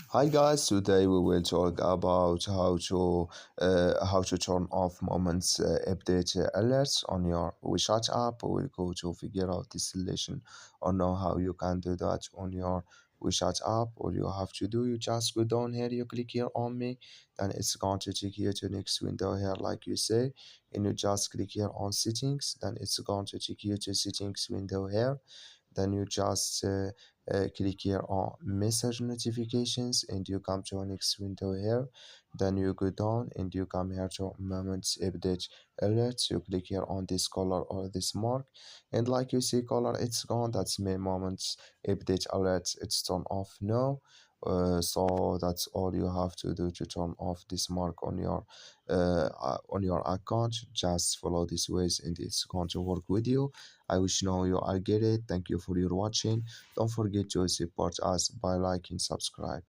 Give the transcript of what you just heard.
Hi guys, today we will talk about how to turn off moments update alerts on your WeChat app. We'll go to figure out this solution or know how you can do that on your WeChat app. All you have to do, you just go down here, you click here on me, then it's going to take you to next window here, like you say, and you just click here on settings. Then it's going to take you to settings window here. Then you just click here on message notifications and you come to our next window here. Then you go down and you come here to moments update alerts. You click here on this color or this mark, and like you see color, it's gone. That's my moments update alerts, it's turned off now. So that's all you have to do to turn off this mark on your account. Just follow these ways and it's going to work with you. I wish now you are get it. Thank you for your watching. Don't forget to support us by liking, subscribe.